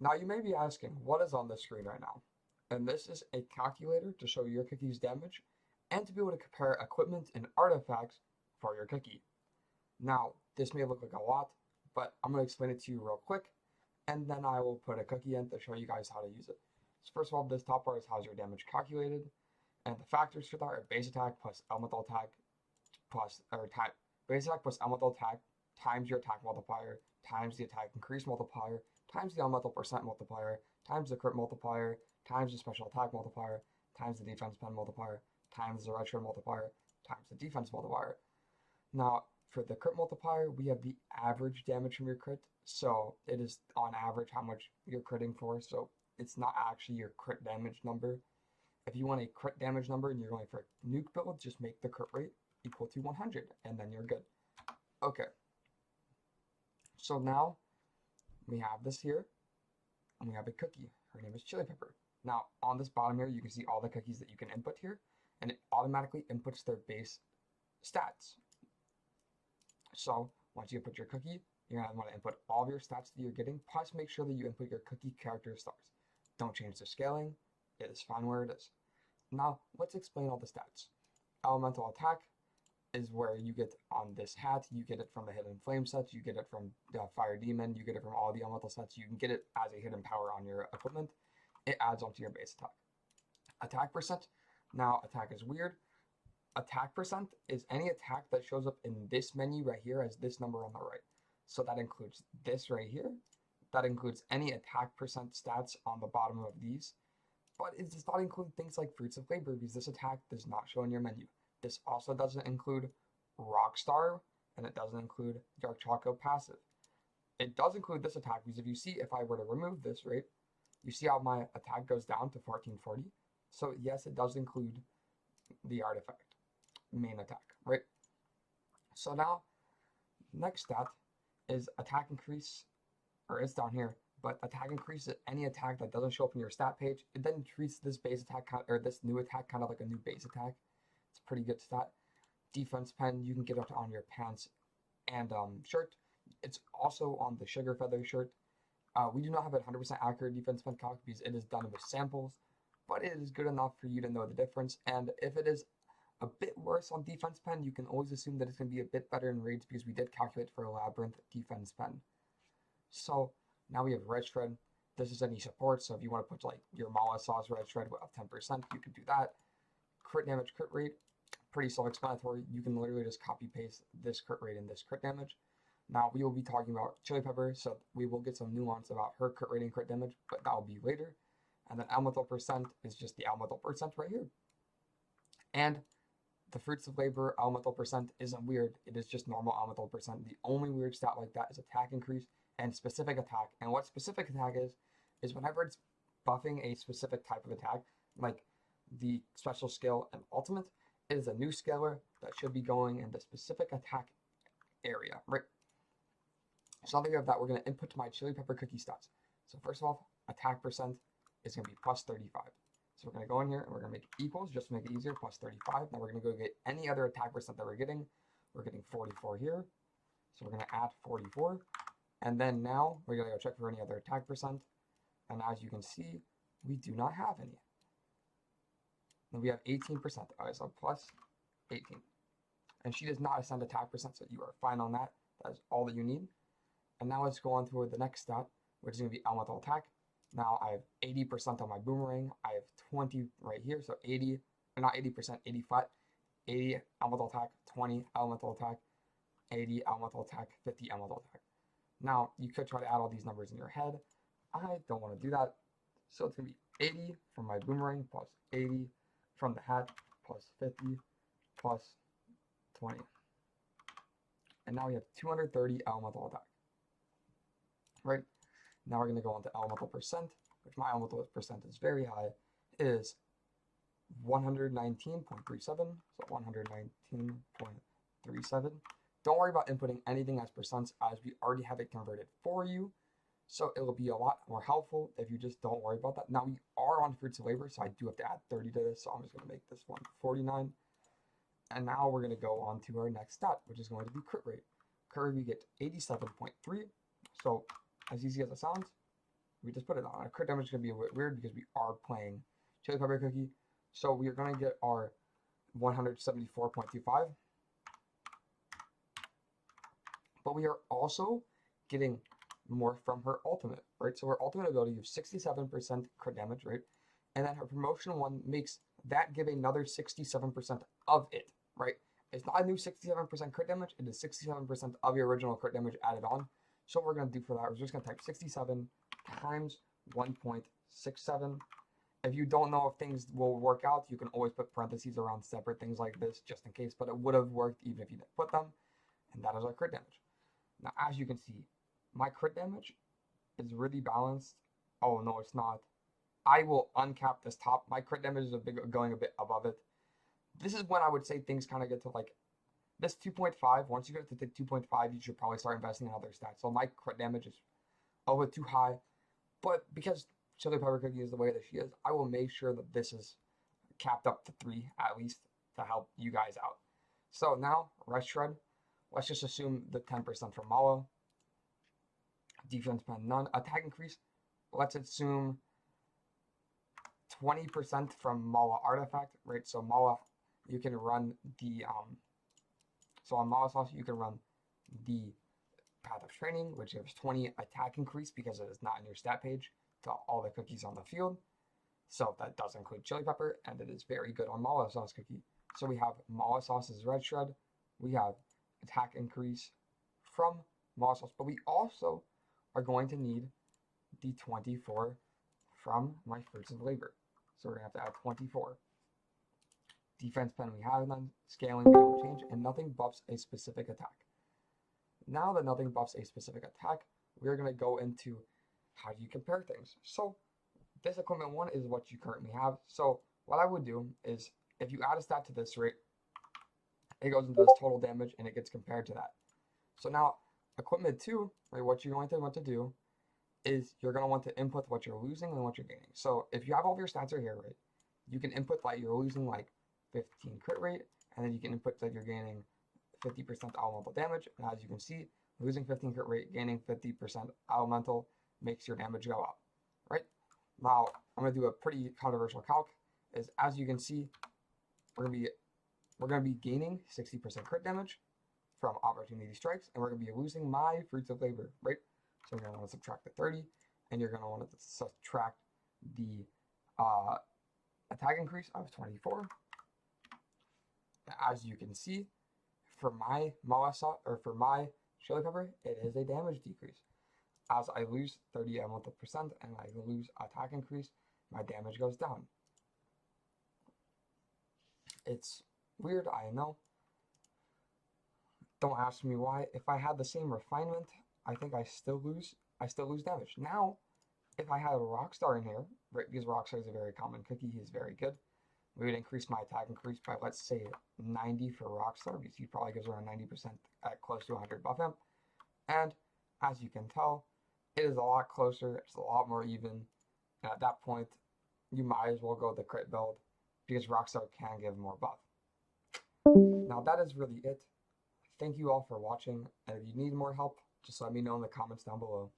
Now you may be asking, what is on the screen right now? And this is a calculator to show your cookie's damage and to be able to compare equipment and artifacts for your cookie. Now, this may look like a lot, but I'm going to explain it to you real quick, and then I will put a cookie in to show you guys how to use it. So first of all, this top bar is how's your damage calculated, and the factors for that are base attack plus elemental attack plus, or type, base attack plus elemental attack times your attack multiplier times the attack increase multiplier times the elemental percent multiplier times the crit multiplier times the special attack multiplier times the defense pen multiplier times the red shred multiplier times the defense multiplier. Now, for the crit multiplier, we have the average damage from your crit. So it is on average how much you're critting for. So it's not actually your crit damage number. If you want a crit damage number and you're going for a nuke build, just make the crit rate equal to 100 and then you're good. Okay. So now we have this here and we have a cookie. Her name is Chili Pepper. Now on this bottom here, you can see all the cookies that you can input here and it automatically inputs their base stats. So once you input your cookie, you're going to want to input all of your stats that you're getting, plus make sure that you input your cookie character stars. Don't change the scaling. It is fine where it is. Now, let's explain all the stats. Elemental attack is where you get on this hat. You get it from the Hidden Flame sets. You get it from the Fire Demon. You get it from all the elemental sets. You can get it as a hidden power on your equipment. It adds onto your base attack. Attack percent. Now, attack is weird. Attack percent is any attack that shows up in this menu right here as this number on the right. So that includes this right here. That includes any attack percent stats on the bottom of these. But it does not include things like Fruits of Labor because this attack does not show in your menu. This also doesn't include Rockstar, and it doesn't include Dark Choco passive. It does include this attack because if you see, if I were to remove this, right, you see how my attack goes down to 1440. So yes, it does include the artifact main attack, right? So now, next stat is attack increase, or it's down here, but attack increase is any attack that doesn't show up in your stat page. It then treats this base attack, or this new attack kind of like a new base attack. It's a pretty good stat. Defense pen, you can get it on your pants and shirt. It's also on the Sugar Feather shirt. We do not have a 100% accurate defense pen calc because it is done with samples, but it is good enough for you to know the difference. And if it is a bit worse on defense pen, you can always assume that it's going to be a bit better in raids because we did calculate for a labyrinth defense pen. So now we have red shred. This is any support, so if you want to put like your Mala sauce red shred of 10%, you can do that. Crit damage, crit rate, pretty self-explanatory. You can literally just copy paste this crit rate and this crit damage. Now we will be talking about Chili Pepper, so we will get some nuance about her crit rate and crit damage, but that will be later. And then elemental percent is just the elemental percent right here. And the Fruits of Labor elemental percent isn't weird. It is just normal elemental percent. The only weird stat like that is attack increase and specific attack. And what specific attack is whenever it's buffing a specific type of attack, like the special skill and ultimate, it is a new scalar that should be going in the specific attack area, right? So now that we have that, we're going to input my Chili Pepper cookie stats. So first of all, attack percent is going to be plus 35. So we're going to go in here and we're going to make equals just to make it easier, plus 35. Now we're going to go get any other attack percent that we're getting. We're getting 44 here. So we're going to add 44. And then now we're going to go check for any other attack percent. And as you can see, we do not have any. Then we have 18%. Alright, so plus 18. And she does not ascend attack percent, so you are fine on that. That is all that you need. And now let's go on to the next stat, which is going to be elemental attack. Now I have 80% on my boomerang. I have 20 right here, so 80, or not 80%, 80 flat. 80 elemental attack, 20 elemental attack, 80 elemental attack, 50 elemental attack. Now you could try to add all these numbers in your head. I don't want to do that. So it's going to be 80 from my boomerang plus 80 from the hat plus 50 plus 20. And now we have 230 elemental attack. Right? Now we're going to go on to elemental percent, which my elemental percent is very high. It is 119.37, so 119.37. Don't worry about inputting anything as percents, as we already have it converted for you. So it will be a lot more helpful if you just don't worry about that. Now we are on Fruits of Labor, so I do have to add 30 to this, so I'm just going to make this one 49. And now we're going to go on to our next stat, which is going to be crit rate. Crit rate, we get 87.3. So as easy as it sounds, we just put it on. Our crit damage is going to be a bit weird because we are playing Chili Pepper Cookie. So we are going to get our 174.25. But we are also getting more from her ultimate, right? So her ultimate ability gives 67% crit damage, right? And then her promotion one makes that give another 67% of it, right? It's not a new 67% crit damage, it is 67% of your original crit damage added on. So what we're going to do for that, we're just going to type 67 times 1.67. If you don't know if things will work out, you can always put parentheses around separate things like this just in case, but it would have worked even if you didn't put them. And that is our crit damage. Now, as you can see, my crit damage is really balanced. Oh, no, it's not. I will uncap this top. My crit damage is going a bit above it. This is when I would say things kind of get to like this 2.5. Once you get to 2.5, you should probably start investing in other stats. So my crit damage is a bit too high. But because Chili Pepper Cookie is the way that she is, I will make sure that this is capped up to 3 at least to help you guys out. So now, Red Shred. Let's just assume the 10% from Mala. Defense pen, none. Attack increase. Let's assume 20% from Mala Artifact, right? So Mala, you can run the, so on Mala Sauce, you can run the Path of Training, which gives 20 attack increase because it is not in your stat page to all the cookies on the field. So that does include Chili Pepper, and it is very good on Mala Sauce Cookie. So we have Mala Sauce's Red Shred. We have attack increase from Mala Sauce, but we also are going to need the 24 from my Fruits of Labor. So we're going to have to add 24. Defense pen we have none, scaling we don't change, and nothing buffs a specific attack. Now that nothing buffs a specific attack, we're going to go into how do you compare things. So this equipment 1 is what you currently have. So what I would do is if you add a stat to this rate, it goes into this total damage and it gets compared to that. So now equipment 2, right, what you're going to want to do is you're going to want to input what you're losing and what you're gaining. So if you have all of your stats are here, right, you can input like you're losing like 15 crit rate, and then you can input that you're gaining 50% elemental damage. And as you can see, losing 15 crit rate, gaining 50% elemental makes your damage go up, right? Now, I'm going to do a pretty controversial calc, is as you can see, we're going to be gaining 60% crit damage from opportunity strikes, and we're going to be losing my Fruits of Labor, right? So you're going to want to subtract the 30, and you're going to want to subtract the attack increase of 24. As you can see, for my Molasa, or for my Chili Pepper, it is a damage decrease. As I lose 30 elemental percent and I lose attack increase, my damage goes down. It's weird, I know. Don't ask me why. If I had the same refinement, I think I still lose damage. Now, if I had a Rockstar in here, right, because Rockstar is a very common cookie, he's very good, we would increase my attack increase by, let's say, 90 for Rockstar, because he probably gives around 90% at close to 100 buff imp. And as you can tell, it is a lot closer, it's a lot more even, and at that point, you might as well go the crit build, because Rockstar can give more buff. Now that is really it. Thank you all for watching, and if you need more help, just let me know in the comments down below.